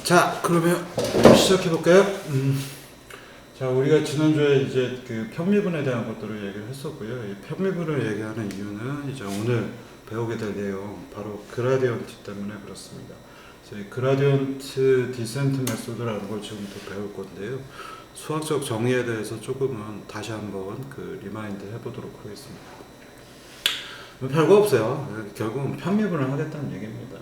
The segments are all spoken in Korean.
자, 그러면 시작해 볼까요? 자, 우리가 지난주에 이제 그 편미분에 대한 것들을 얘기를 했었고요. 이 편미분을 얘기하는 이유는 이제 오늘 배우게 될 내용, 바로 그라디언트 때문에 그렇습니다. 그래서 이 그라디언트 디센트 메소드라는 걸 지금부터 배울 건데요. 수학적 정의에 대해서 조금은 다시 한번 그 리마인드 해보도록 하겠습니다. 별거 없어요. 결국은 편미분을 하겠다는 얘기입니다.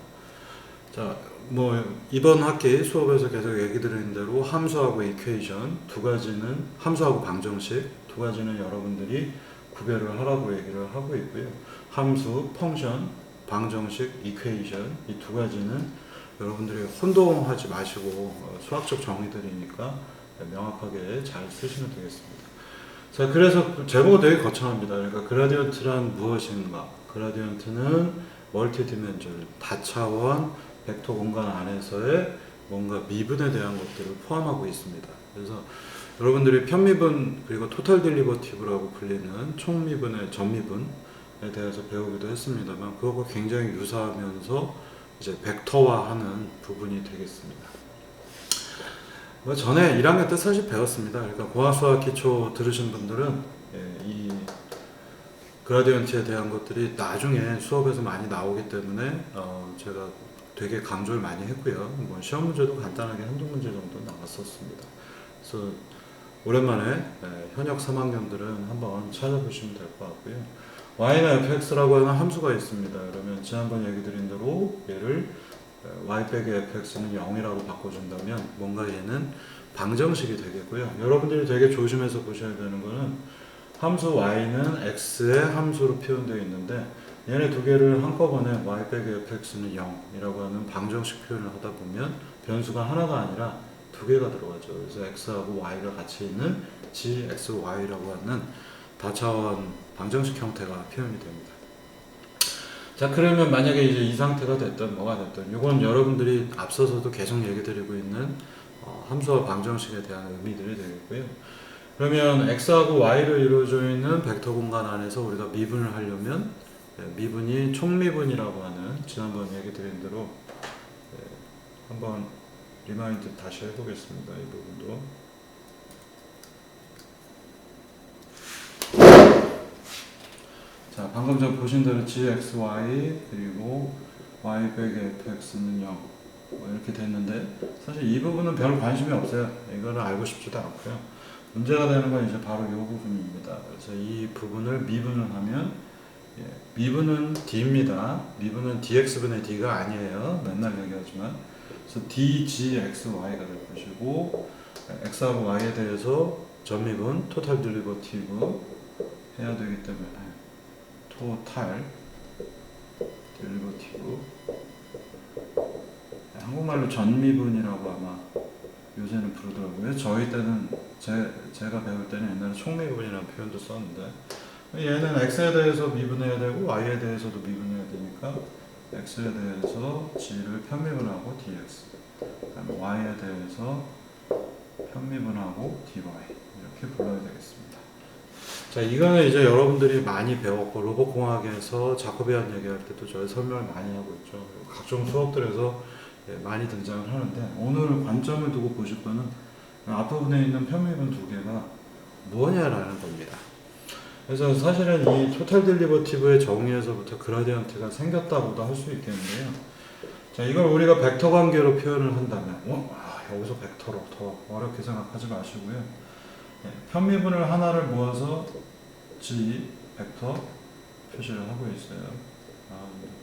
자, 뭐 이번 학기 수업에서 계속 얘기 드린 대로 함수하고 이퀘이션 두 가지는, 함수하고 방정식 두 가지는 여러분들이 구별을 하라고 얘기를 하고 있고요. 함수, 펑션, 방정식, 이퀘이션 이 두 가지는 여러분들이 혼동하지 마시고 수학적 정의들이니까 명확하게 잘 쓰시면 되겠습니다. 자, 그래서 제목은 되게 거창합니다. 그러니까 그라디언트란 무엇인가? 그라디언트는 멀티 디멘전, 다차원 벡터 공간 안에서의 뭔가 미분에 대한 것들을 포함하고 있습니다. 그래서 여러분들이 편미분 그리고 토탈 딜리버티브라고 불리는 총미분의 전미분에 대해서 배우기도 했습니다만 그것과 굉장히 유사하면서 이제 벡터화하는 부분이 되겠습니다. 뭐 전에 1학년 때 사실 배웠습니다. 그러니까 고학수학 기초 들으신 분들은 이 그라디언트에 대한 것들이 나중에 수업에서 많이 나오기 때문에 제가 되게 강조를 많이 했고요. 뭐 시험 문제도 간단하게 한두 문제 정도 나왔었습니다. 그래서 오랜만에 현역 3학년들은 한번 찾아보시면 될 것 같고요. y는 fx라고 하는 함수가 있습니다. 그러면 지난번 얘기 드린 대로 얘를 y 빼기 fx는 0이라고 바꿔준다면 뭔가 얘는 방정식이 되겠고요. 여러분들이 되게 조심해서 보셔야 되는 거는 함수 y는 x의 함수로 표현되어 있는데 얘네 두 개를 한꺼번에 y 빼기 fx는 0이라고 하는 방정식 표현을 하다 보면 변수가 하나가 아니라 두 개가 들어가죠. 그래서 x하고 y가 같이 있는 gxy라고 하는 다차원 방정식 형태가 표현이 됩니다. 자, 그러면 만약에 이제 이 상태가 됐든 뭐가 됐든 이건 여러분들이 앞서서도 계속 얘기 드리고 있는 함수와 방정식에 대한 의미들이 되겠고요. 그러면 x하고 y로 이루어져 있는 벡터 공간 안에서 우리가 미분을 하려면 미분이 총미분이라고 하는 지난번 얘기 드린 대로 한번 리마인드 다시 해보겠습니다. 이 부분도. 자, 방금 전 보신 대로 gxy 그리고 y 빼기 fx는 0 이렇게 됐는데 사실 이 부분은 별 관심이 없어요. 이거는 알고 싶지도 않고요. 문제가 되는 건 이제 바로 이 부분입니다. 그래서 이 부분을 미분을 하면 미분은 d입니다. 미분은 dx분의 d가 아니에요. 맨날 얘기하지만. 그래서 dgxy가 될 것이고 x하고 y에 대해서 전미분, 토탈 딜리버티브 해야 되기 때문에 토탈 딜리버티브 한국말로 전미분이라고 아마 요새는 부르더라고요. 저희 때는 제가 배울 때는 옛날에 총미분이라는 표현도 썼는데 얘는 x에 대해서 미분해야 되고 y에 대해서도 미분해야 되니까 x에 대해서 g를 편미분하고 dx 그다음에 y에 대해서 편미분하고 dy 이렇게 불러야 되겠습니다. 자, 이거는 이제 여러분들이 많이 배웠고 로봇공학에서 자코비안 얘기할 때도 저희 설명을 많이 하고 있죠. 각종 수업들에서 많이 등장을 하는데 오늘 관점을 두고 보실 거는 앞부분에 있는 편미분 두 개가 뭐냐라는 겁니다. 그래서 사실은 이 토탈 딜리버티브의 정의에서부터 그라디언트가 생겼다고도 할 수 있겠는데요. 자, 이걸 우리가 벡터 관계로 표현을 한다면 여기서 벡터로 더 어렵게 생각하지 마시고요. 편미분을 하나를 모아서 G 벡터 표시를 하고 있어요.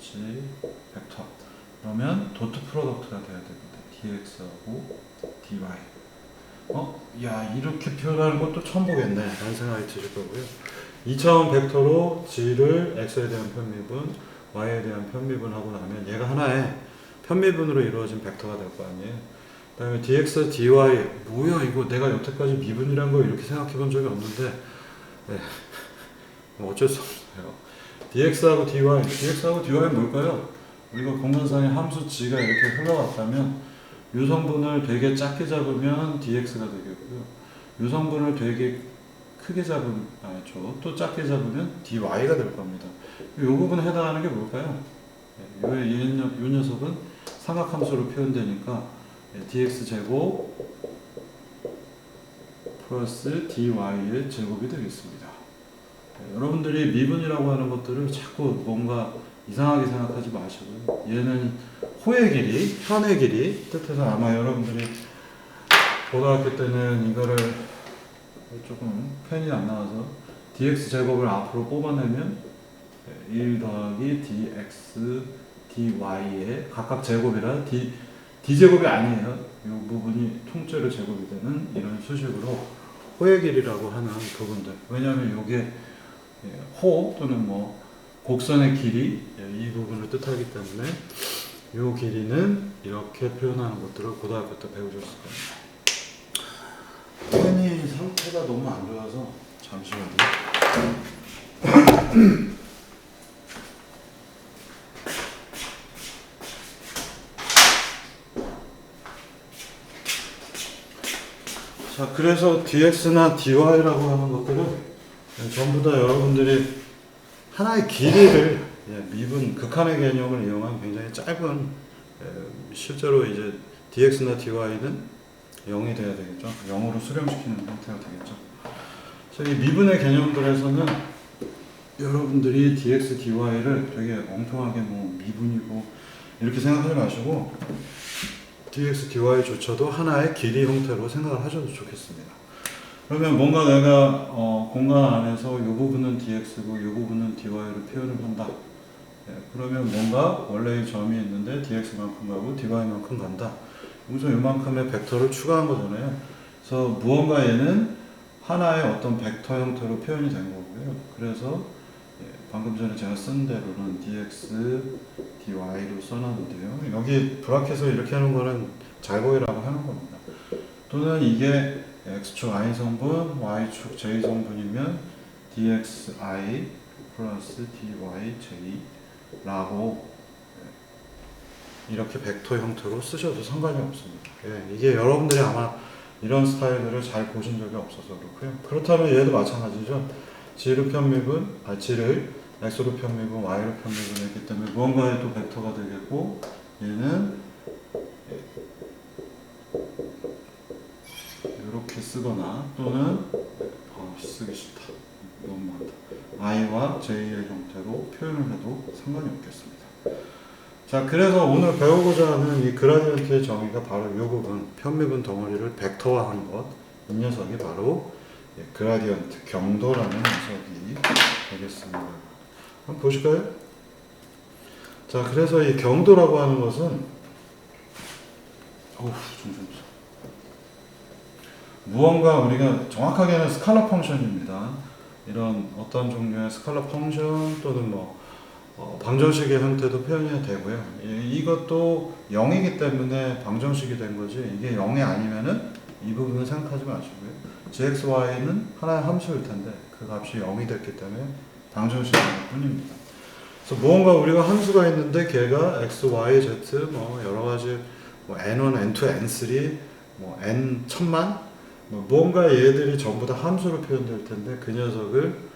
G 벡터 그러면 도트 프로덕트가 돼야 됩니다. dx하고 dy. 야, 이렇게 표현하는 것도 처음 보겠네 라는 생각이 드실 거고요. 2차원 벡터로 g를 x에 대한 편미분, y에 대한 편미분 하고 나면 얘가 하나의 편미분으로 이루어진 벡터가 될 거 아니에요. 그 다음에 dx, dy 뭐야 이거 내가 여태까지 미분이란 거 이렇게 생각해 본 적이 없는데 뭐 어쩔 수 없어요. dx하고 dy는 뭘까요? 우리가 공간상의 함수 g가 이렇게 흘러갔다면 요 성분을 되게 작게 잡으면 dx가 되겠고요. 요 성분을 되게 크게 잡으면 또 작게 잡으면 dy가 될 겁니다. 이 부분에 해당하는 게 뭘까요? 요 녀석은 삼각함수로 표현되니까 dx 제곱 플러스 dy의 제곱이 되겠습니다. 여러분들이 미분이라고 하는 것들을 자꾸 뭔가 이상하게 생각하지 마시고요. 얘는 호의 길이, 현의 길이 뜻해서 아마 여러분들이 고등학교 때는 이거를 조금 편이 안 나와서 dx 제곱을 앞으로 뽑아내면 1 더하기 dx dy의 각각 제곱이라 d제곱이 아니에요. 이 부분이 통째로 제곱이 되는 이런 수식으로 호의 길이라고 하는 부분들. 왜냐하면 이게 호 또는 뭐 곡선의 길이 이 부분을 뜻하기 때문에 이 길이는 이렇게 표현하는 것들을 고등학교 때 배우셨을 겁니다. 펜이 상태가 너무 안 좋아서 잠시만요. 자, 그래서 dx나 dy라고 하는 것들은 전부 다 여러분들이 하나의 길이를 미분, 극한의 개념을 이용한 굉장히 짧은 실제로 이제 dx나 dy는 0이 돼야 되겠죠. 0으로 수렴시키는 형태가 되겠죠. 그래서 이 미분의 개념들에서는 여러분들이 dx, dy를 되게 엉뚱하게 뭐 미분이고 이렇게 생각하지 마시고 dx, dy조차도 하나의 길이 형태로 생각을 하셔도 좋겠습니다. 그러면 뭔가 내가 공간 안에서 이 부분은 dx고 이 부분은 dy를 표현을 한다. 그러면 뭔가 원래의 점이 있는데 dx만큼 가고 dy만큼 간다. 여기서 이만큼의 벡터를 추가한 거잖아요. 그래서 무언가 얘는 하나의 어떤 벡터 형태로 표현이 된 거고요. 그래서 방금 전에 제가 쓴 대로는 dx, dy로 써놨는데요. 여기 브라켓을 이렇게 하는 거는 잘 보이라고 하는 겁니다. 또는 이게 x축 i성분, y축 j성분이면 dxi 플러스 dyj 라고 이렇게 벡터 형태로 쓰셔도 상관이 없습니다. 이게 여러분들이 아마 이런 스타일들을 잘 보신 적이 없어서 그렇고요. 그렇다면 얘도 마찬가지죠. g로 편미분, g를 x로 편미분, y로 편미분 했기 때문에 무언가의 또 벡터가 되겠고 얘는 이렇게 쓰거나 또는 쓰기 싫다. 너무 많다. i와 j의 형태로 표현을 해도 상관이 없겠습니다. 자, 그래서 오늘 배우고자 하는 이 그라디언트의 정의가 바로 이 부분, 편미분 덩어리를 벡터화한 것, 이 녀석이 바로 그라디언트, 경도라는 녀석이 되겠습니다. 한번 보실까요? 자, 그래서 이 경도라고 하는 것은 무언가 우리가 정확하게는 스칼라 펑션입니다. 이런 어떤 종류의 스칼라 펑션 또는 뭐 방정식의 형태도 표현이 되고요. 이것도 0이기 때문에 방정식이 된 거지 이게 0이 아니면은 이 부분은 생각하지 마시고요. gx, y는 하나의 함수일 텐데 그 값이 0이 됐기 때문에 방정식일 뿐입니다. 그래서 무언가 우리가 함수가 있는데 걔가 x, y, z 뭐 여러 가지 뭐 n1, n2, n3 뭐 n 천만 뭔가 얘들이 전부 다 함수로 표현될 텐데 그 녀석을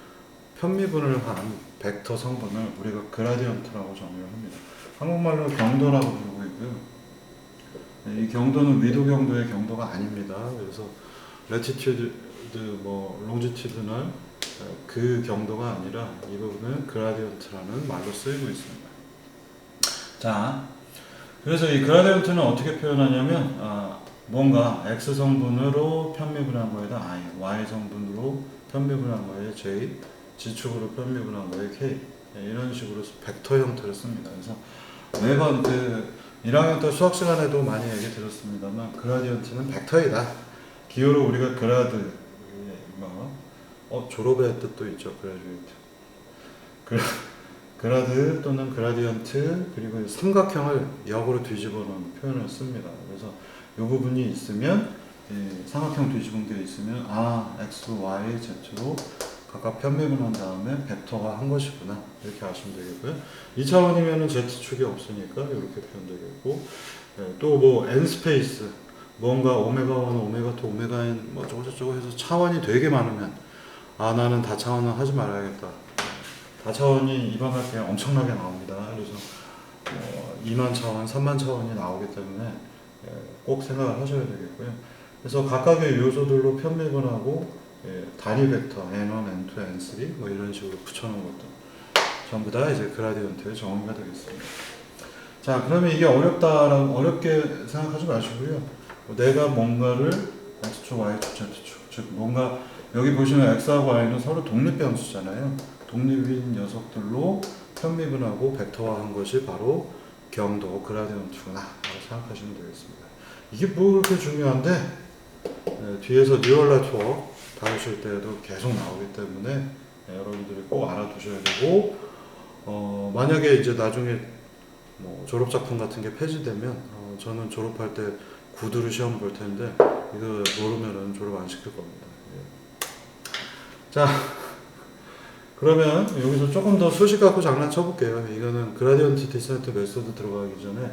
편미분을 한 벡터 성분을 우리가 그라디언트라고 정의를 합니다. 한국말로 경도라고 부르고 있고요. 이 경도는 위도 경도의 경도가 아닙니다. 그래서 레티튜드, 뭐 롱지튜드널 그 경도가 아니라 이 부분은 그라디언트라는 말로 쓰이고 있습니다. 자, 그래서 이 그라디언트는 어떻게 표현하냐면 뭔가 x 성분으로 편미분한 거에다 i, y 성분으로 편미분한 거에 j, 지축으로 편미분한 거에 k 이런 식으로 벡터 형태를 씁니다. 그래서 매번 1학년 때 수학 시간에도 많이 얘기 드렸습니다만 그라디언트는 벡터이다. 기호로 우리가 그라드 졸업의 뜻도 있죠. 그라드 또는 그라디언트 그리고 삼각형을 역으로 뒤집어 놓은 표현을 씁니다. 그래서 이 부분이 있으면 삼각형 뒤집은 게 있으면 x, y, z로 각각 편미분한 다음에 벡터화 한 것이구나 이렇게 아시면 되겠고요. 2차원이면 z축이 없으니까 이렇게 표현되겠고 또 뭐 n 스페이스 뭔가 오메가 1, 오메가 2, 오메가 n 뭐 저거 해서 차원이 되게 많으면 나는 다차원은 하지 말아야겠다. 다차원이 입학할 때 엄청나게 나옵니다. 그래서 2만 차원, 3만 차원이 나오기 때문에 꼭 생각을 하셔야 되겠고요. 그래서 각각의 요소들로 편미분하고 단위 벡터 n1, n2, n3 뭐 이런 식으로 붙여놓은 것도 전부 다 이제 그라디언트의 정의가 되겠습니다. 자, 그러면 이게 어렵게 생각하지 마시고요. 내가 뭔가를 x축, y축, z축, 즉 뭔가 여기 보시면 x하고 y는 서로 독립변수잖아요. 독립인 녀석들로 편미분하고 벡터화한 것이 바로 경도 그라디언트구나 라고 생각하시면 되겠습니다. 이게 뭐 그렇게 중요한데 뒤에서 뉴럴 네트워크 다루실 때도 계속 나오기 때문에 여러분들이 꼭 알아두셔야 되고 만약에 이제 나중에 뭐 졸업작품 같은 게 폐지되면 저는 졸업할 때 구두로 시험 볼 텐데 이거 모르면은 졸업 안 시킬 겁니다. 자, 그러면 여기서 조금 더 수식 갖고 장난쳐 볼게요. 이거는 그라디언트 디센트 메소드 들어가기 전에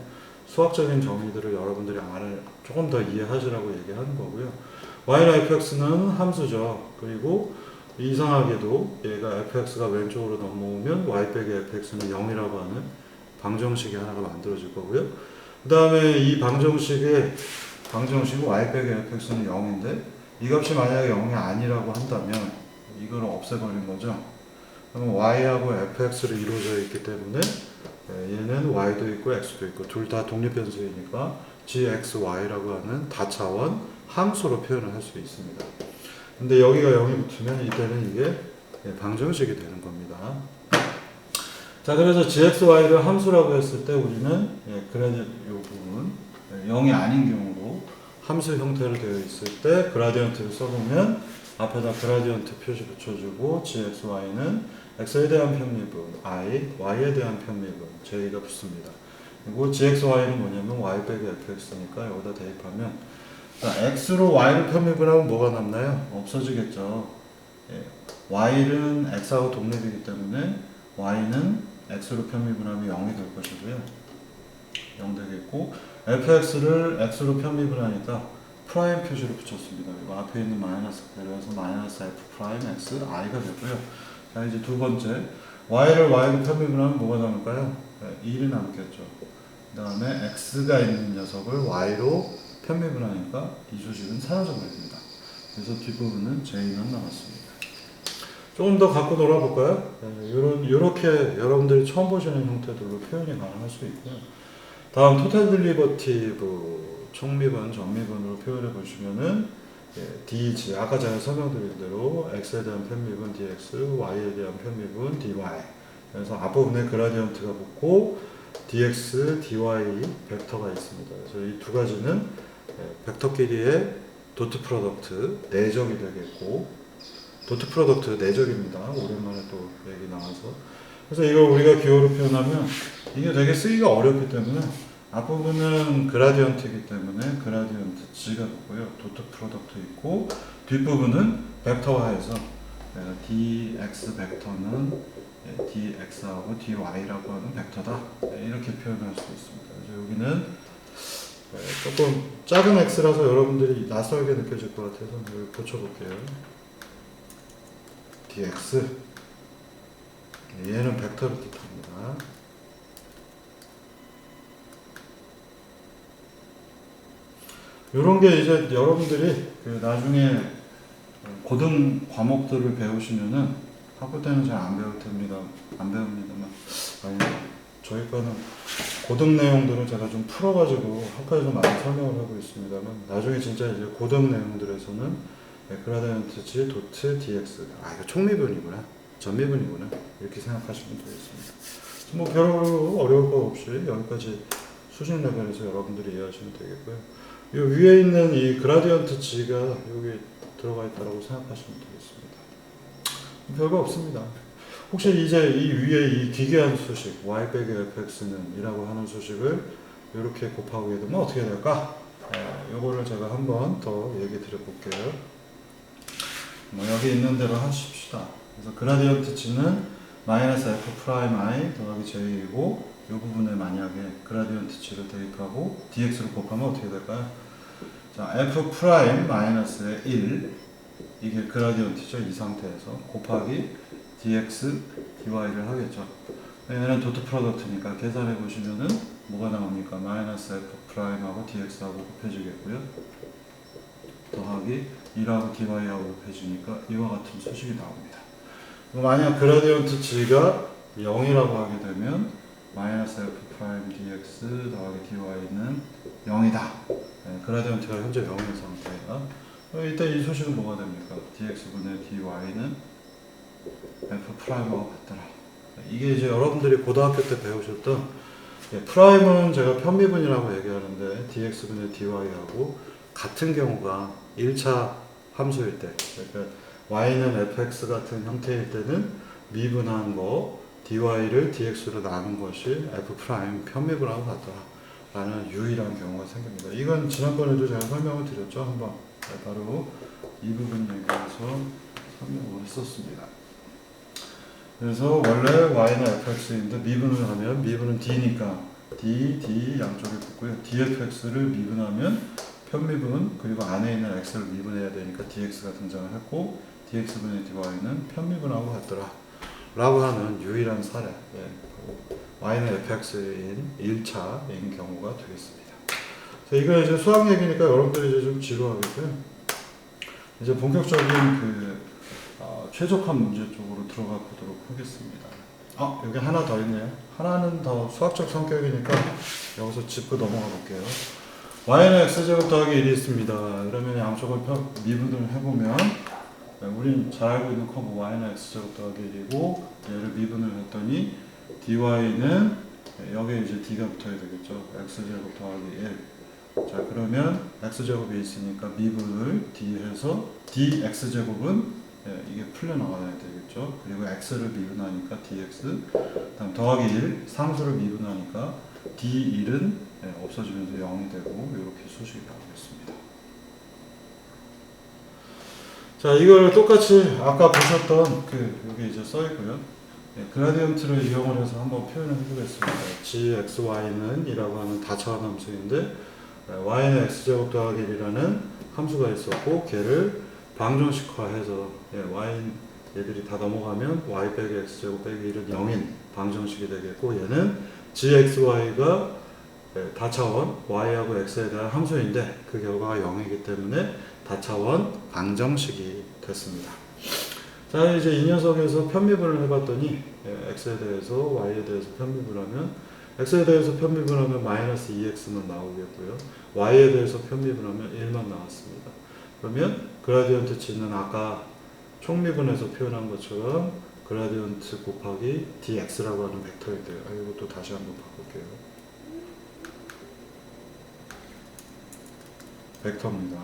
수학적인 정의들을 여러분들이 조금 더 이해하시라고 얘기하는 거고요. y나 fx는 함수죠. 그리고 이상하게도 얘가 fx가 왼쪽으로 넘어오면 y 빼기 fx는 0이라고 하는 방정식이 하나가 만들어질 거고요. 그 다음에 이 방정식 y 빼기 fx는 0인데 이 값이 만약에 0이 아니라고 한다면 이걸 없애버린 거죠. 그러면 y하고 fx로 이루어져 있기 때문에 얘는 y도 있고 x도 있고 둘 다 독립변수이니까 gxy라고 하는 다차원 함수로 표현을 할 수 있습니다. 근데 여기가 0이 붙으면 이때는 이게 방정식이 되는 겁니다. 자, 그래서 gxy를 함수라고 했을 때 우리는 그라디언트 이 부분 0이 아닌 경우로 함수 형태로 되어 있을 때 그라디언트를 써보면 앞에다 그라디언트 표시 붙여주고 gxy는 x에 대한 편미분 y에 대한 편미분 j가 붙습니다. 그리고 gxy는 뭐냐면 y 빼기 fx니까 여기다 대입하면 x로 y를 편미분하면 뭐가 남나요? 없어지겠죠. y는 x하고 독립이기 때문에 y는 x로 편미분하면 0이 될 것이고요. 0 되겠고 fx를 x로 편미분하니까 프라임 표시를 붙였습니다. 그리고 앞에 있는 마이너스 내려와서 마이너스 f 프라임 x i가 되고요. 자, 이제 두 번째 y를 y로 편미분하면 뭐가 남을까요? 1이 남겠죠. 그 다음에 x가 있는 녀석을 y로 편미분하니까 이 수식은 사라져 버립니다. 그래서 뒷부분은 j만 남았습니다. 조금 더 갖고 놀아볼까요? 이렇게 여러분들이 처음 보시는 형태들로 표현이 가능할 수 있고요. 다음 토탈 딜리버티브 총미분, 전미분으로 표현해 보시면은 dg 아까 제가 설명드린 대로 x에 대한 편미분 dx, y에 대한 편미분 dy. 그래서 앞부분에 그라디언트가 붙고 dx, dy 벡터가 있습니다. 그래서 이 두 가지는 벡터끼리의 도트 프로덕트 내적이 되겠고 도트 프로덕트 내적입니다. 오랜만에 또 얘기 나와서 그래서 이걸 우리가 기호로 표현하면 이게 되게 쓰기가 어렵기 때문에 앞부분은 그라디언트이기 때문에 그라디언트 g가 있고요. 도트 프로덕트 있고 뒷부분은 벡터화해서 dx 벡터는 dx하고 dy라고 하는 벡터다 이렇게 표현할 수 있습니다. 그래서 여기는 조금 작은 x라서 여러분들이 낯설게 느껴질 것 같아서 여기 고쳐볼게요. dx 얘는 벡터를 뜻합니다. 요런 게 이제 여러분들이 나중에 고등 과목들을 배우시면은 학부 때는 잘 안 배울 텐니다. 안 배웁니다만 아니 저희 과는 고등 내용들을 제가 좀 풀어가지고 학과에서 많이 설명을 하고 있습니다만 나중에 진짜 이제 고등 내용들에서는 그라디언트 G 도트 dx 이거 총미분이구나 전미분이구나 이렇게 생각하시면 되겠습니다. 뭐 별로 어려울 거 없이 여기까지 수준 레벨에서 여러분들이 이해하시면 되겠고요. 이 위에 있는 이 그라디언트 G가 여기 들어가 있다고 생각하시면 되겠습니다. 별거 없습니다. 혹시 이제 이 위에 이 기괴한 수식 y 빼기 fx는 이라고 하는 수식을 이렇게 곱하게 되면 어떻게 될까? 요거를 제가 한번 더 얘기 드려 볼게요. 뭐 여기 있는 대로 하십시다. 그래서 그라디언트 G는 마이너스 f 프라임 i 더하기 j이고 이 부분에 만약에 그라디언트 G를 대입하고 dx로 곱하면 어떻게 될까요? 자, f 프라임 마이너스의 1 이게 그라디언트죠. 이 상태에서 곱하기 dx dy를 하겠죠. 얘는 도트 프로덕트니까 계산해 보시면은 뭐가 나옵니까? 마이너스 f 프라임하고 dx하고 곱해지겠고요. 더하기 1하고 dy하고 곱해지니까 이와 같은 수식이 나옵니다. 만약 그라디언트 g가 0이라고 하게 되면 마이너스 f 프라임 dx 더하기 dy는 0이다. 네, 그라디언트가 현재 0인 상태야. 이때 이 소식은 뭐가 됩니까? dx분의 dy는 f 프라임하고 같더라. 이게 이제 여러분들이 고등학교 때 배우셨던 프라임은 제가 편미분이라고 얘기하는데 dx분의 dy하고 같은 경우가 1차 함수일 때, 그러니까 y는 fx 같은 형태일 때는 미분한 거 dy를 dx로 나눈 것이 f 프라임 편미분하고 같더라 라는 유일한 경우가 생깁니다. 이건 지난번에도 제가 설명을 드렸죠. 한번 바로 이 부분 얘기해서 설명을 했었습니다. 그래서 원래 y는 fx인데 미분을 하면 미분은 d니까 d 양쪽에 붙고요. dfx를 미분하면 편미분 그리고 안에 있는 x를 미분해야 되니까 dx가 등장을 했고 dx분의 dy는 편미분하고 같더라 라고 하는 유일한 사례. y는 fx인 1차인 경우가 되겠습니다. 이거 이제 수학 얘기니까 여러분들이 이제 좀 지루하겠고요. 이제 본격적인 최적화 문제 쪽으로 들어가 보도록 하겠습니다. 여기 하나 더 있네요. 하나는 더 수학적 성격이니까 여기서 짚고 넘어가 볼게요. y는 x제곱 더하기 1이 있습니다. 그러면 양쪽을 미분을 해보면 우린 잘 알고 있는 커브 y는 x제곱 더하기 1이고 얘를 미분을 했더니 dy는 여기에 이제 d가 붙어야 되겠죠. x제곱 더하기 1. 자 그러면 x제곱이 있으니까 미분을 d 해서 dx제곱은 이게 풀려나가야 되겠죠. 그리고 x를 미분하니까 dx, 다음 더하기 1, 상수를 미분하니까 d1은 없어지면서 0이 되고 이렇게 수식이 나오겠습니다. 자, 이걸 똑같이 아까 보셨던 여기 이제 써 있고요. 그라디언트를 이용을 해서 한번 표현을 해보겠습니다. gxy는 이라고 하는 다차원 함수인데 y는 x제곱 더하기 1이라는 함수가 있었고 걔를 방정식화해서 얘들이 다 넘어가면 y 빼기 x제곱 빼기 1은 0인 방정식이 되겠고 얘는 gxy가 다차원 y하고 x에 대한 함수인데 그 결과가 0이기 때문에 다차원 방정식이 됐습니다. 자 이제 이 녀석에서 편미분을 해봤더니 x에 대해서 y에 대해서 편미분하면 x에 대해서 편미분하면 마이너스 2x만 나오겠고요. y에 대해서 편미분하면 1만 나왔습니다. 그러면 그라디언트 g는 아까 총미분해서 표현한 것처럼 그라디언트 곱하기 dx라고 하는 벡터에 대해 이것도 다시 한번 바꿀게요. 벡터입니다.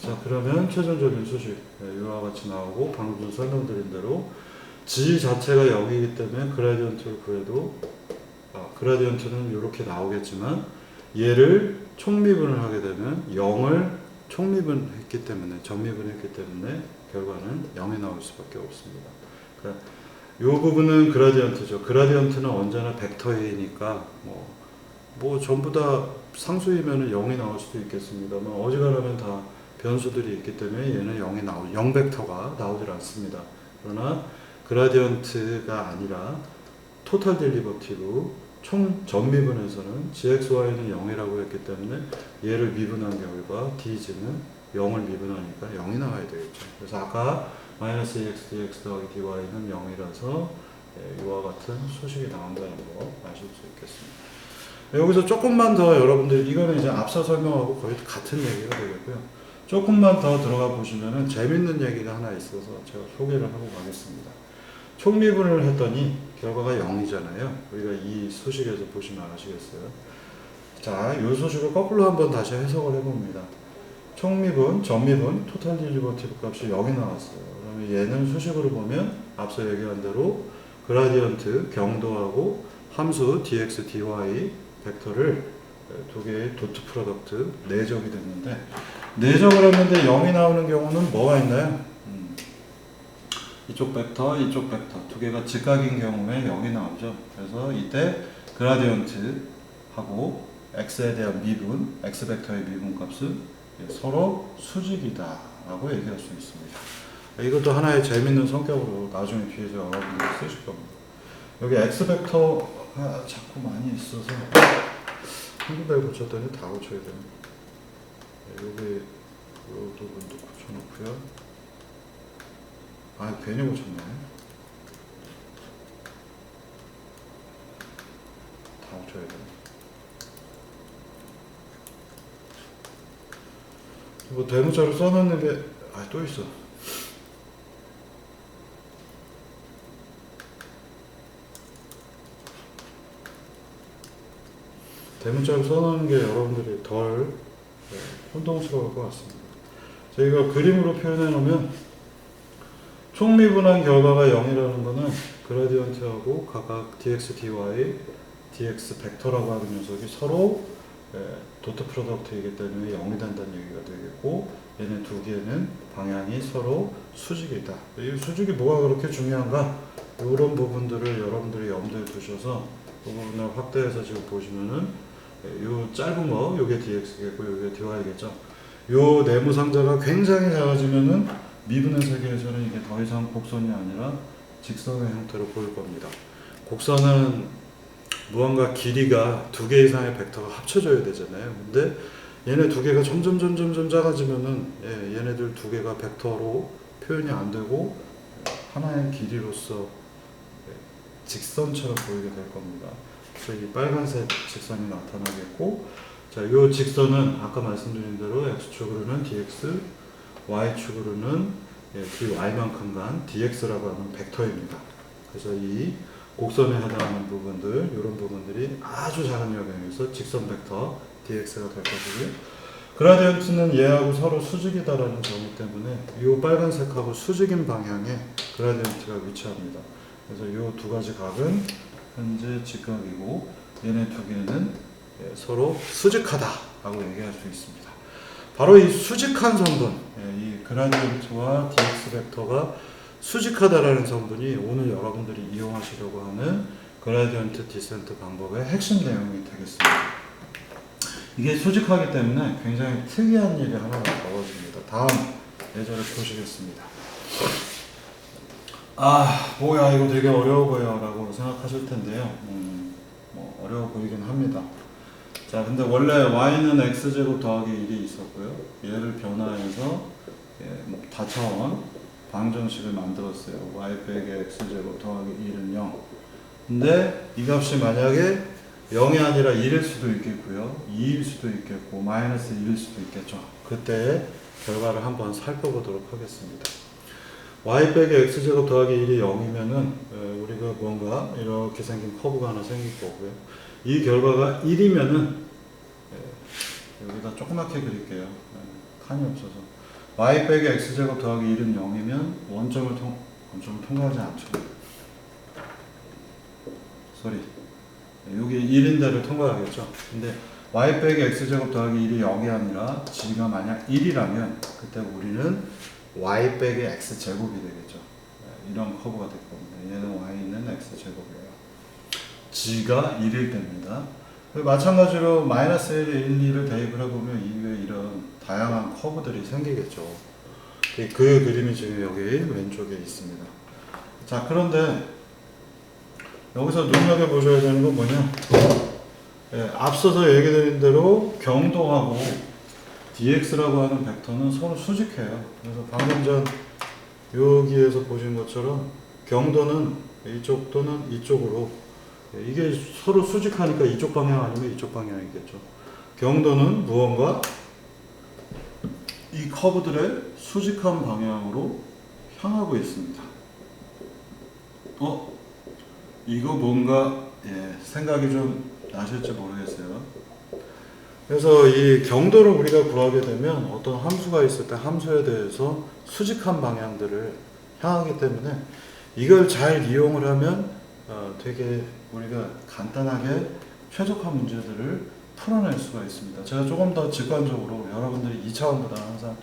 자 그러면 최종적인 수식 이와 같이 나오고 방금 설명드린 대로 g 자체가 0이기 때문에 그라디언트를 구해도 그라디언트는 이렇게 나오겠지만 얘를 총미분을 하게 되면 0을 총미분했기 때문에 전미분했기 때문에 결과는 0이 나올 수밖에 없습니다. 그러니까 이 부분은 그라디언트죠. 그라디언트는 언제나 벡터이니까 뭐 전부 다 상수이면 0이 나올 수도 있겠습니다만 어지간하면 다 변수들이 있기 때문에 얘는 0 벡터가 나오질 않습니다. 그러나 그라디언트가 아니라 토탈 딜리버티브 총 전미분에서는 gxy는 0이라고 했기 때문에 얘를 미분한 결과 dg는 0을 미분하니까 0이 나와야 되겠죠. 그래서 아까 마이너스 2x dx 더하기 dy는 0이라서 이와 같은 수식이 나온다는 거 아실 수 있겠습니다. 여기서 조금만 더 여러분들 이거는 이제 앞서 설명하고 거의 같은 얘기가 되겠고요. 조금만 더 들어가 보시면은 재밌는 얘기가 하나 있어서 제가 소개를 하고 가겠습니다. 총미분을 했더니 결과가 0이잖아요. 우리가 이 수식에서 보시면 아시겠어요. 자, 이 수식을 거꾸로 한번 다시 해석을 해봅니다. 총미분, 전미분, 토탈 딜리버티브 값이 0이 나왔어요. 그러면 얘는 수식으로 보면 앞서 얘기한 대로 그라디언트 경도하고 함수 dx, dy 벡터를 두 개의 도트 프로덕트 내적이 됐는데 내적을 했는데 0이 나오는 경우는 뭐가 있나요? 이쪽 벡터, 이쪽 벡터 두 개가 직각인 경우에 0이 나오죠. 그래서 이때 그라디언트하고 x에 대한 미분, x 벡터의 미분 값은 서로 수직이다 라고 얘기할 수 있습니다. 이것도 하나의 재밌는 성격으로 나중에 뒤에서 여러분들이 쓰실 겁니다. 여기 X벡터가 자꾸 많이 있어서 한두 달 고쳤더니 다 고쳐야 됩니다. 여기 이 부분도 고쳐놓고요. 아, 괜히 고쳤네. 다 고쳐야 돼. 뭐 대문자로 써놨는데 또 있어. 대문자로 써놓는 게 여러분들이 덜 혼동스러울 것 같습니다. 저희가 그림으로 표현해 놓으면 총미분한 결과가 0이라는 것은 그라디언트하고 각각 dx, dy, dx 벡터라고 하는 녀석이 서로 도트 프로덕트이기 때문에 0이 된다는 얘기가 되겠고, 얘네 두 개는 방향이 서로 수직이다. 이 수직이 뭐가 그렇게 중요한가? 이런 부분들을 여러분들이 염두에 두셔서 그 부분을 확대해서 지금 보시면은 요 짧은 거, 요게 dx겠고 요게 dy겠죠. 요 네모 상자가 굉장히 작아지면은 미분의 세계에서는 이게 더 이상 곡선이 아니라 직선의 형태로 보일 겁니다. 곡선은 무언가 길이가 두 개 이상의 벡터가 합쳐져야 되잖아요. 근데 얘네 두 개가 점점 작아지면은 얘네들 두 개가 벡터로 표현이 안 되고 하나의 길이로서 직선처럼 보이게 될 겁니다. 그래서 이 빨간색 직선이 나타나겠고, 자, 이 직선은 아까 말씀드린 대로 x축으로는 dx, y축으로는 dy만큼 간 dx라고 하는 벡터입니다. 그래서 이 곡선에 해당하는 부분들, 이런 부분들이 아주 작은 영역에서 직선 벡터 dx가 될 것이고요. 그라디언트는 얘하고 서로 수직이다라는 점이 때문에 이 빨간색하고 수직인 방향에 그라디언트가 위치합니다. 그래서 이 두 가지 각은 현재 직각이고, 얘네 두 개는 서로 수직하다라고 얘기할 수 있습니다. 바로 이 수직한 성분, 이 그라디언트와 dx 벡터가 수직하다라는 성분이 오늘 여러분들이 이용하시려고 하는 그라디언트 디센트 방법의 핵심 내용이 되겠습니다. 이게 수직하기 때문에 굉장히 특이한 일이 하나가 벌어집니다. 다음 예제를 보시겠습니다. 뭐야 이거 되게 어려워 보여 라고 생각하실 텐데요. 뭐 어려워 보이긴 합니다. 자, 근데 원래 y는 x제곱 더하기 1이 있었고요. 얘를 변화해서 다차원 방정식을 만들었어요. y 빼기 x제곱 더하기 1은 0. 근데 이 값이 만약에 0이 아니라 1일 수도 있겠고요. 2일 수도 있겠고 마이너스 1일 수도 있겠죠. 그때 결과를 한번 살펴보도록 하겠습니다. y 빼기 x제곱 더하기 1이 0이면은 우리가 뭔가 이렇게 생긴 커브가 하나 생길 거고요. 이 결과가 1이면은 여기다 조그맣게 그릴게요. 칸이 없어서 y 빼기 x제곱 더하기 1은 0이면 원점을 통과하지 않죠. 소리. 여기 1인 데를 통과하겠죠. 근데 y 빼기 x제곱 더하기 1이 0이 아니라 g가 만약 1이라면 그때 우리는 y 빼기 x제곱이 되겠죠. 이런 커브가 될 겁니다. 얘는 y는 x제곱이에요. g가 1일 때입니다. 마찬가지로 마이너스 1, 1, 2를 대입을 해보면 이외에 이런 다양한 커브들이 생기겠죠. 그 그림이 지금 여기 왼쪽에 있습니다. 자, 그런데 여기서 눈여겨보셔야 되는 건 뭐냐? 앞서서 얘기드린 대로 경도하고 dx라고 하는 벡터는 서로 수직해요. 그래서 방금 전 여기에서 보신 것처럼 경도는 이쪽 또는 이쪽으로, 이게 서로 수직하니까 이쪽 방향 아니면 이쪽 방향이겠죠. 경도는 무언가 이 커브들의 수직한 방향으로 향하고 있습니다. 이거 뭔가 생각이 좀 나실지 모르겠어요. 그래서 이 경도를 우리가 구하게 되면 어떤 함수가 있을 때 함수에 대해서 수직한 방향들을 향하기 때문에 이걸 잘 이용을 하면 되게 우리가 간단하게 최적화 문제들을 풀어낼 수가 있습니다. 제가 조금 더 직관적으로 여러분들이 2차원보다 항상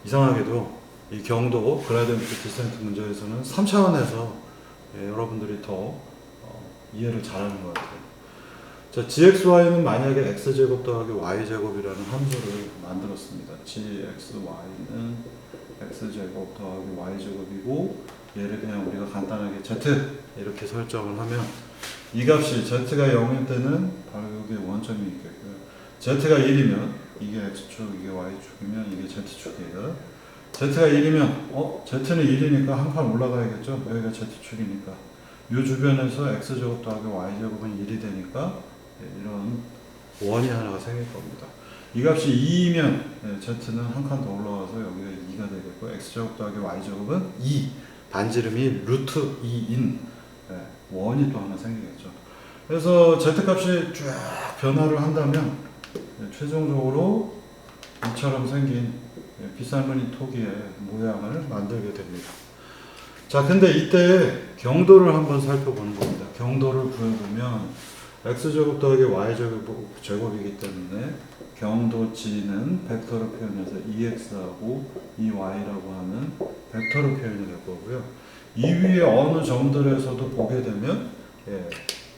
이상하게도 이 경도 그라디언트 디센트 문제에서는 3차원에서 여러분들이 더 이해를 잘하는 것 같아요. 자, gxy는 만약에 x제곱 더하기 y제곱이라는 함수를 만들었습니다. gxy는 x제곱 더하기 y제곱이고 얘를 그냥 우리가 간단하게 z 이렇게 설정을 하면 이 값이 z가 0일 때는 바로 여기에 원점이 있겠고요. z가 1이면 이게 x축, 이게 y축이면 이게 z축이에요. z가 1이면 z는 1이니까 한 칸 올라가야겠죠. 여기가 z축이니까 이 주변에서 x제곱 더하기 y제곱은 1이 되니까 이런 원이 하나가 생길 겁니다. 이 값이 2이면 z는 한 칸 더 올라가서 여기가 2가 되겠고 x제곱 더하기 y제곱은 2 반지름이 루트 2인 원이 또 하나 생기겠죠. 그래서 z값이 쫙 변화를 한다면 최종적으로 이처럼 생긴 빗살무늬 토기의 모양을 만들게 됩니다. 자, 근데 이때 경도를 한번 살펴보는 겁니다. 경도를 구해보면 x제곱 더하기 y제곱이기 때문에 경도 g는 벡터로 표현해서 2x하고 2y라고 하는 벡터로 표현이 될 거고요. 이 위에 어느 점들에서도 보게 되면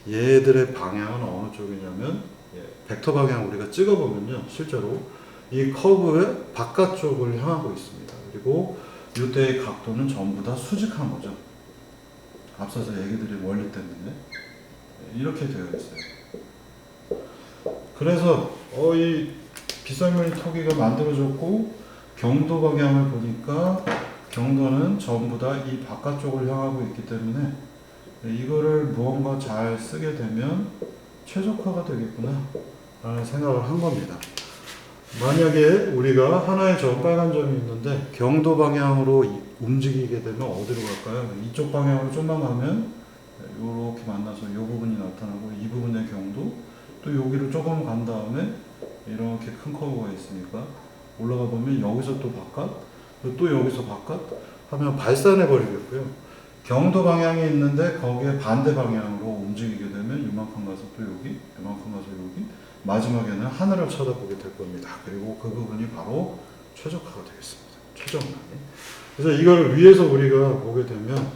얘들의 방향은 어느 쪽이냐면 벡터 방향 우리가 찍어보면요, 실제로 이 커브의 바깥쪽을 향하고 있습니다. 그리고 이때의 각도는 전부 다 수직한 거죠. 앞서서 얘기드린 원리 때문에 이렇게 되어 있어요. 그래서 이 빗살무늬 토기가 만들어졌고 경도 방향을 보니까 경도는 전부 다 이 바깥쪽을 향하고 있기 때문에 이거를 무언가 잘 쓰게 되면 최적화가 되겠구나 라는 생각을 한 겁니다. 만약에 우리가 하나의 빨간 점이 있는데 경도 방향으로 움직이게 되면 어디로 갈까요? 이쪽 방향으로 좀만 가면 이렇게 만나서 이 부분이 나타나고 이 부분의 경도, 또 여기를 조금 간 다음에 이렇게 큰 커브가 있으니까 올라가 보면 여기서 또 바깥, 또 여기서 바깥 하면 발산해 버리겠고요. 경도 방향이 있는데 거기에 반대 방향으로 움직이게 되면 이만큼 가서 또 여기, 이만큼 가서 여기, 마지막에는 하늘을 쳐다보게 될 겁니다. 그리고 그 부분이 바로 최적화가 되겠습니다. 최적라인. 그래서 이걸 위에서 우리가 보게 되면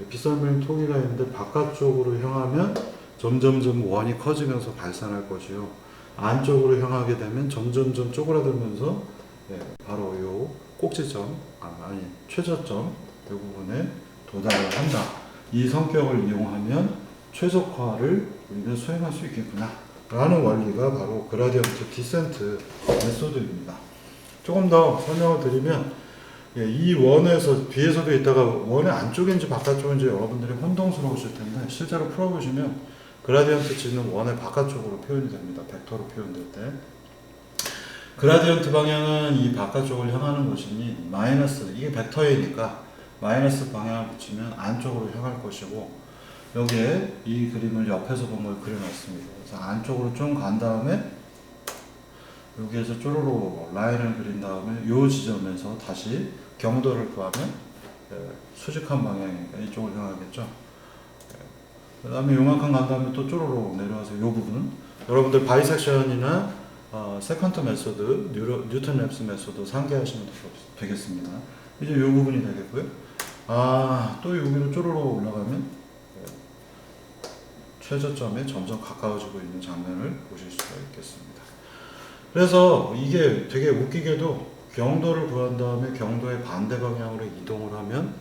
빗살무늬 토기가 있는데 바깥쪽으로 향하면 점점점 원이 커지면서 발산할 것이요. 안쪽으로 향하게 되면 점점점 쪼그라들면서 바로 요 꼭지점, 최저점 이 부분에 도달을 한다. 이 성격을 이용하면 최적화를 우리가 수행할 수 있겠구나 라는 원리가 바로 그라디언트 디센트 메소드입니다. 조금 더 설명을 드리면 이 원에서 뒤에서도 있다가 원의 안쪽인지 바깥쪽인지 여러분들이 혼동스러우실 텐데 실제로 풀어보시면 그라디언트 G는 원의 바깥쪽으로 표현이 됩니다. 벡터로 표현될 때 그라디언트 방향은 이 바깥쪽을 향하는 것이니 마이너스, 이게 벡터이니까 마이너스 방향을 붙이면 안쪽으로 향할 것이고, 여기에 이 그림을 옆에서 본 걸 그려놨습니다. 그래서 안쪽으로 좀 간 다음에 여기에서 쪼로로 라인을 그린 다음에 이 지점에서 다시 경도를 구하면 수직한 방향이니까 이쪽을 향하겠죠. 그 다음에 요만큼 간 다음에 또 쪼로로 내려와서 이 부분, 여러분들 바이섹션이나 세컨트 메소드, 뉴턴 랩스 메소드 상기하시면 되겠습니다. 이제 이 부분이 되겠고요. 또 여기로 쪼로로 올라가면 최저점에 점점 가까워지고 있는 장면을 보실 수가 있겠습니다. 그래서 이게 되게 웃기게도 경도를 구한 다음에 경도의 반대 방향으로 이동을 하면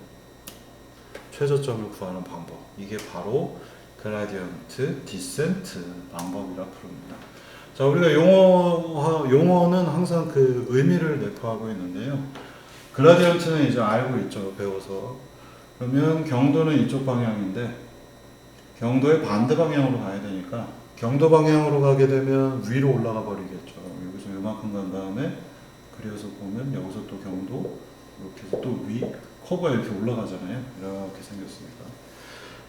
최저점을 구하는 방법, 이게 바로 그라디언트 디센트 방법이라 부릅니다. 자, 우리가 용어는 항상 그 의미를 내포하고 있는데요. 그라디언트는 이제 알고 있죠, 배워서. 그러면 경도는 이쪽 방향인데 경도의 반대 방향으로 가야 되니까 경도 방향으로 가게 되면 위로 올라가 버리겠죠. 여기서 요만큼 간 다음에 그려서 보면 여기서 또 경도, 이렇게 해서 또 위, 커브가 이렇게 올라가잖아요. 이렇게 생겼습니다.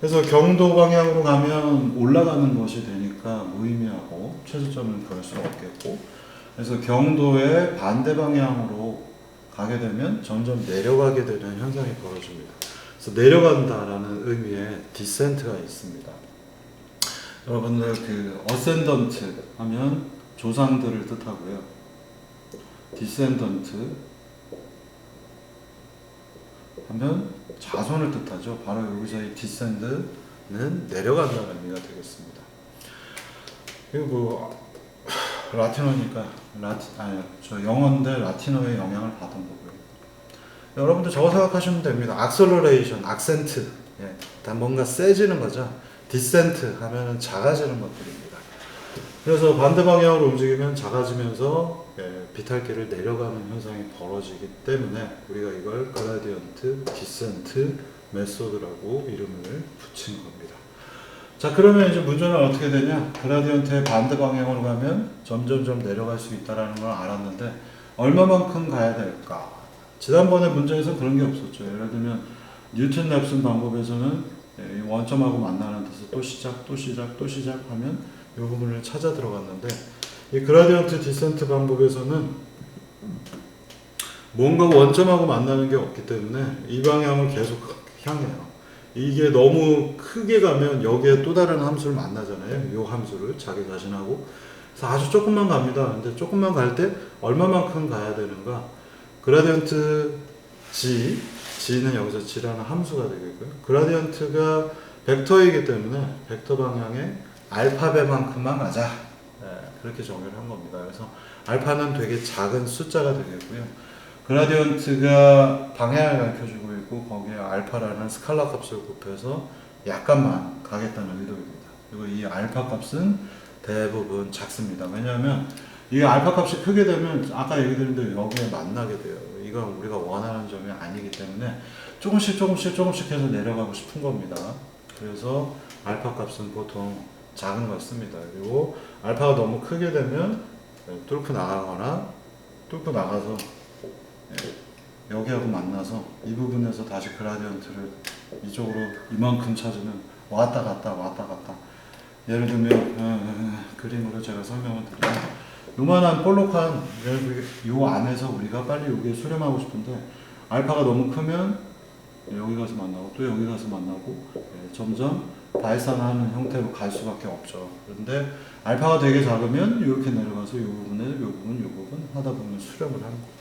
그래서 경도 방향으로 가면 올라가는 것이 되니까 무의미하고 최저점을 구할 수 없겠고, 그래서 경도의 반대 방향으로 가게 되면 점점 내려가게 되는 현상이 벌어집니다. 그래서 내려간다라는 의미의 디센트가 있습니다. 여러분들 그 어센던트 하면 조상들을 뜻하고요. 디센던트 하면 자손을 뜻하죠. 바로 여기서 이 디센드는 내려간다는 의미가 되겠습니다. 이거 뭐 라틴어니까 저 영어인데 라틴어의 영향을 받은 거고요. 여러분들 저거 생각하시면 됩니다. 악셀러레이션, 악센트, 예, 다 뭔가 세지는 거죠. 디센트 하면은 작아지는 것들입니다. 그래서 반대 방향으로 움직이면 작아지면서 비탈길을 내려가는 현상이 벌어지기 때문에 우리가 이걸 그라디언트 디센트 메소드라고 이름을 붙인 겁니다. 자, 그러면 이제 문제는 어떻게 되냐? 그라디언트의 반대 방향으로 가면 점점점 내려갈 수 있다는 걸 알았는데 얼마만큼 가야 될까? 지난번에 문제에서 그런 게 없었죠. 예를 들면 뉴턴 랩슨 방법에서는 원점하고 만나는 데서 또 시작, 또 시작, 또 시작하면 이 부분을 찾아 들어갔는데 이 그라디언트 디센트 방법에서는 뭔가 원점하고 만나는 게 없기 때문에 이 방향을 계속 향해요. 이게 너무 크게 가면 여기에 또 다른 함수를 만나잖아요. 이 함수를 자기 자신하고. 그래서 아주 조금만 갑니다. 근데 조금만 갈 때 얼마만큼 가야 되는가? 그라디언트 G는 여기서 G라는 함수가 되겠고요. 그라디언트가 벡터이기 때문에 벡터 방향에 알파배만큼만 가자. 그렇게 정의를 한 겁니다. 그래서 알파는 되게 작은 숫자가 되겠고요. 그라디언트가 방향을 가르쳐주고 있고 거기에 알파라는 스칼라 값을 곱해서 약간만 가겠다는 의도입니다. 그리고 이 알파 값은 대부분 작습니다. 왜냐하면 이 알파 값이 크게 되면 아까 얘기 드린 대로 여기에 만나게 돼요. 이건 우리가 원하는 점이 아니기 때문에 조금씩 해서 내려가고 싶은 겁니다. 그래서 알파 값은 보통 작은 걸 씁니다. 그리고 알파가 너무 크게 되면 뚫고 나가거나 뚫고 나가서 여기하고 만나서 이 부분에서 다시 그라디언트를 이쪽으로 이만큼 찾으면 왔다 갔다 예를 들면 그림으로 제가 설명을 드리면 요만한 볼록한 요 안에서 우리가 빨리 여기에 수렴하고 싶은데 알파가 너무 크면 여기 가서 만나고 또 여기 가서 만나고 점점 발산하는 형태로 갈 수밖에 없죠. 그런데 알파가 되게 작으면 이렇게 내려가서 요 부분 하다 보면 수렴을 하는 겁니다.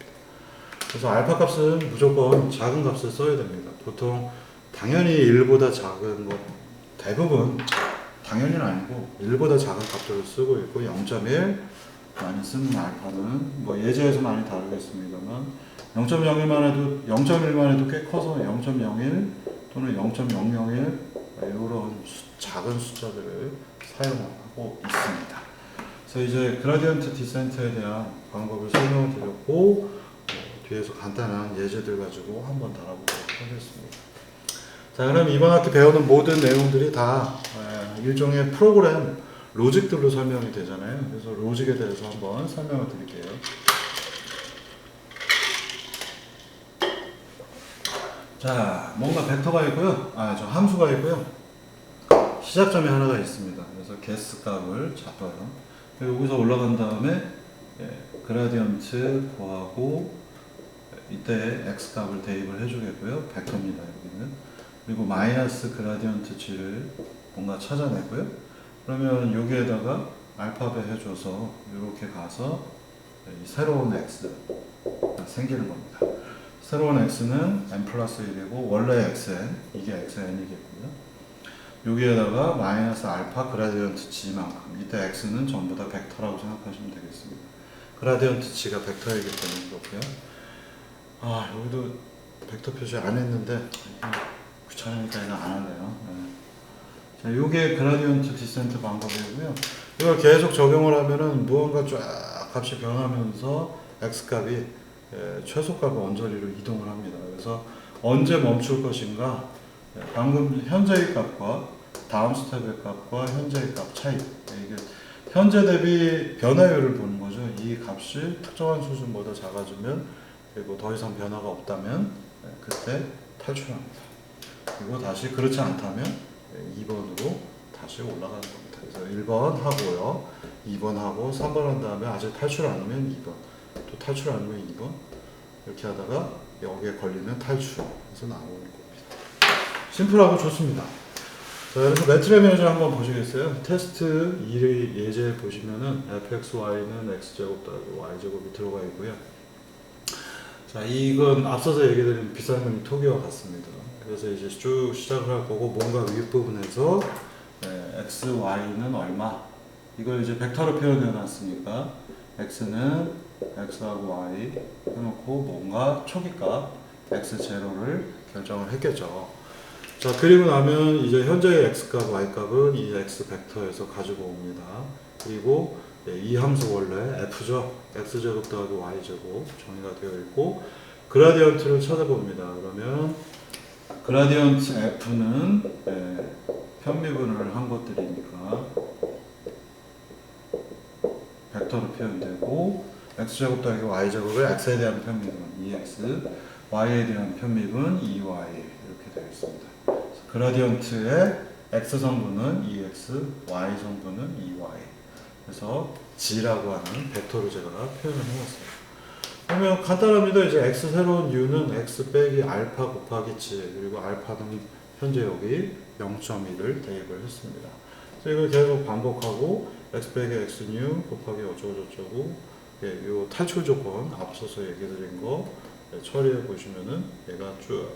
그래서 알파 값은 무조건 작은 값을 써야 됩니다. 보통 당연히 1보다 작은 것 대부분 당연히는 아니고 1보다 작은 값들을 쓰고 있고 0.1 많이 쓰는 알파는 뭐 예제에서 많이 다루겠습니다만 0.1만 해도 꽤 커서 0.01 또는 0.001 이런 작은 숫자들을 사용하고 있습니다. 그래서 이제 그라디언트 디센트에 대한 방법을 설명을 드렸고 뒤에서 간단한 예제들 가지고 한번 다뤄보도록 하겠습니다. 자, 그럼 이번 학기 배우는 모든 내용들이 다 일종의 프로그램 로직들로 설명이 되잖아요. 그래서 로직에 대해서 한번 설명을 드릴게요. 자, 뭔가 벡터가 있고요. 저 함수가 있고요. 시작점이 하나가 있습니다. 그래서 개수 값을 잡아요. 여기서 올라간 다음에 그라디언트 구하고 이때 x 값을 대입을 해주겠고요. 벡터입니다. 여기는. 그리고 마이너스 그라디언트 g를 뭔가 찾아내고요. 그러면 여기에다가 알파벳 해줘서 이렇게 가서 새로운 x가 생기는 겁니다. 새로운 x는 n 플러스 1이고 원래 xn, 이게 xn이겠고요. 여기에다가 마이너스 알파 그라디언트 g만큼, 이때 x는 전부 다 벡터라고 생각하시면 되겠습니다. 그라디언트 g가 벡터이기 때문에 그렇고요. 여기도 벡터 표시 안 했는데 귀찮으니까 이거 안 하네요. 자, 요게 그라디언트 디센트 방법이고요. 이걸 계속 적용을 하면은 무언가 쫙 값이 변하면서 x 값이 최소값의 원저리로 이동을 합니다. 그래서 언제 멈출 것인가, 방금 현재의 값과 다음 스텝의 값과 현재의 값 차이, 이게 현재 대비 변화율을 보는 거죠. 이 값이 특정한 수준보다 작아지면 그리고 더 이상 변화가 없다면 그때 탈출합니다. 그리고 다시 그렇지 않다면 2번으로 다시 올라가는 겁니다. 그래서 1번 하고요, 2번 하고 3번 한 다음에 아직 탈출 안 하면 2번, 또 탈출 안 하면 2번, 이렇게 하다가 여기에 걸리면 탈출해서 나오는 겁니다. 심플하고 좋습니다. 자, 그래서 매트랩 예제 한번 보시겠어요? 테스트 2의 예제 보시면은 fxy는 x제곱 더하기 y제곱이 들어가 있고요. 자, 이건 앞서서 얘기드린 비상금리 토기와 같습니다. 그래서 이제 쭉 시작을 할 거고, 뭔가 윗부분에서 x, y는 얼마, 이걸 이제 벡터로 표현해 놨으니까 x는 x하고 y 해놓고 뭔가 초기값 x0를 결정을 했겠죠. 자, 그리고 나면 이제 현재의 x값, y값은 이 x 벡터에서 가지고 옵니다. 그리고 이 함수 원래 f죠. x제곱 더하기 y제곱 정의가 되어 있고 그라디언트를 찾아봅니다. 그러면 그라디언트 f는 편미분을 한 것들이니까 벡터로 표현되고 x제곱 더하기 y제곱을 x에 대한 편미분 2x, y에 대한 편미분 2y 이렇게 되어 있습니다. 그라디언트의 x 성분은 2x, y 성분은 2y. 그래서 g라고 하는 벡터로 제가 표현을 해놨어요. 그러면 간단합니다. 이제 x 새로운 u는 x 빼기 알파 곱하기 g, 그리고 알파는 현재 여기 0.1을 대입을 했습니다. 그래서 이걸 계속 반복하고 x 빼기 x new 곱하기 어쩌고저쩌고, 이 탈출 조건 앞서서 얘기 드린 거 처리해 보시면은 얘가 쭉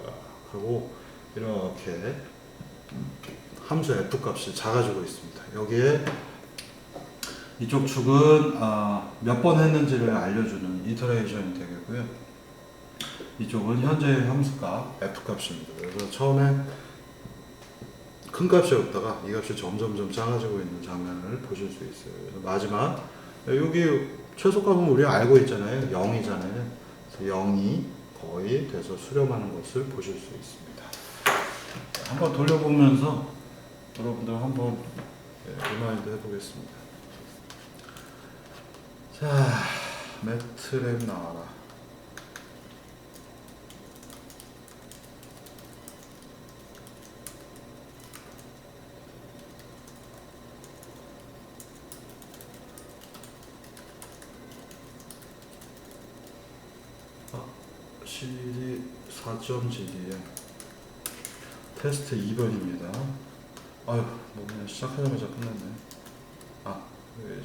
하고 이렇게 함수 f 값이 작아지고 있습니다. 여기에 이쪽 축은 몇 번 했는지를 알려주는 이터레이션이 되겠고요. 이쪽은 현재의 함수값 f 값입니다. 그래서 처음에 큰 값이었다가 이 값이 점점점 작아지고 있는 장면을 보실 수 있어요. 마지막 여기 최소값은 우리가 알고 있잖아요. 0이잖아요. 그래서 0이 거의 돼서 수렴하는 것을 보실 수 있습니다. 한번 돌려보면서 여러분들 한번 리마인드 해보겠습니다. 자, 매트랩 나와라. CD 4.GD에 테스트 2번입니다. 아유, 뭐 그냥 시작하자마자 끝났네.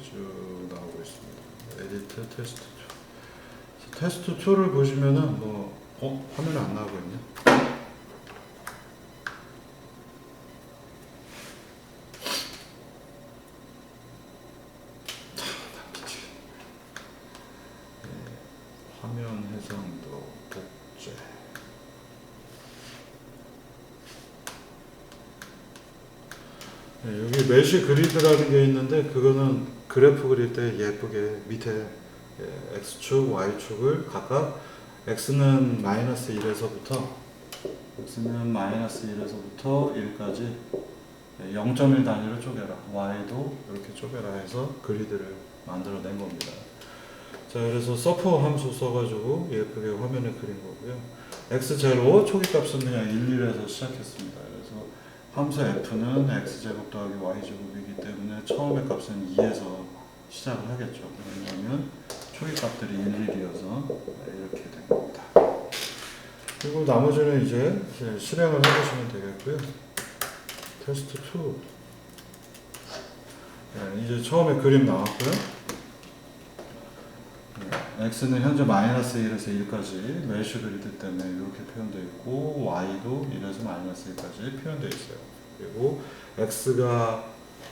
쭉 나오고 있습니다. 에디트 테스트 2. 테스트 2를 보시면은 화면이 안 나오고 있네. 화면 해상도 복제. 여기 메쉬 그리드라는 게 있는데 그거는 그래프 그릴 때 예쁘게 밑에 x축, y축을 각각 x는 마이너스 1에서부터 1까지 0.1 단위로 쪼개라, y도 이렇게 쪼개라 해서 그리드를 만들어낸 겁니다. 자, 그래서 서퍼 함수 써가지고 예쁘게 화면에 그린 거고요. x0 초기값은 그냥 1, 1에서 시작했습니다. 그래서 함수 f는 x제곱 더하기 y제곱이기 때문에 처음의 값은 2에서 시작을 하겠죠. 왜냐하면 초기값들이 1, 1이어서 이렇게 된 겁니다. 그리고 나머지는 이제 실행을 해보시면 되겠고요. 테스트 2. 이제 처음에 그림 나왔고요. x는 현재 마이너스 1에서 1까지 메쉬 그리드 때문에 이렇게 표현되어 있고 y도 1에서 마이너스 1까지 표현되어 있어요. 그리고 x가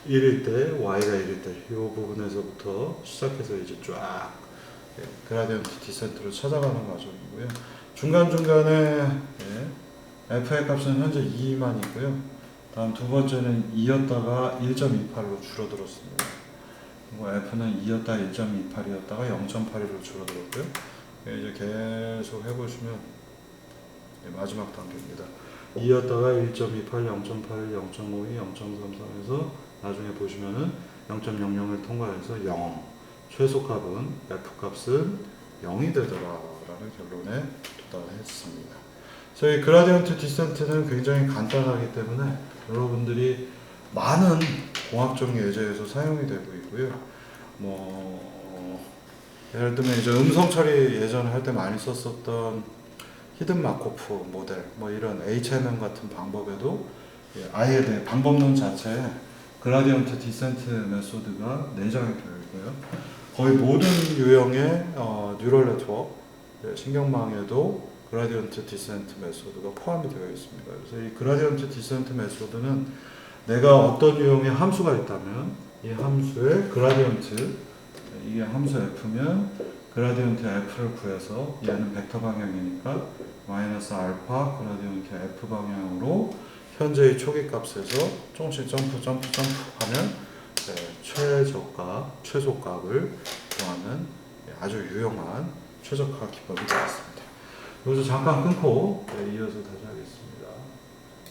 1일 때, y가 1일 때 이 부분에서부터 시작해서 이제 쫙 그라디언트 디센트로 찾아가는 과정이고요. 중간중간에 f의 값은 현재 2만 있고요. 다음 두 번째는 2였다가 1.28로 줄어들었습니다. f는 2였다 1.28이었다가 0.81로 줄어들었고요. 이제 계속 해보시면 마지막 단계입니다. 2였다가 1.28, 0.8, 0.52, 0.33에서 나중에 보시면은 0.00을 통과해서 0. 최소값은 f값은 0이 되더라라는 결론에 도달했습니다. 저희 그라디언트 디센트는 굉장히 간단하기 때문에 여러분들이 많은 공학적 예제에서 사용이 되고 있고요. 예를 들면 이제 음성 처리 예전에 할 때 많이 썼었던 히든 마코프 모델, 이런 HMM 같은 방법에도 아예 방법론 자체에 그라디언트 디센트 메소드가 내장이 되어 있고요. 거의 모든 유형의 뉴럴 네트워크, 신경망에도 그라디언트 디센트 메소드가 포함이 되어 있습니다. 그래서 이 그라디언트 디센트 메소드는 내가 어떤 유형의 함수가 있다면 이 함수의 그라디언트, 이게 함수 f면 그라디언트 f를 구해서 얘는 벡터 방향이니까 마이너스 알파 그라디언트 f 방향으로 현재의 초기 값에서 조금씩 점프 하면 최소값을 구하는 아주 유용한 최적화 기법이 되겠습니다. 여기서 잠깐 끊고 이어서 다시 하겠습니다.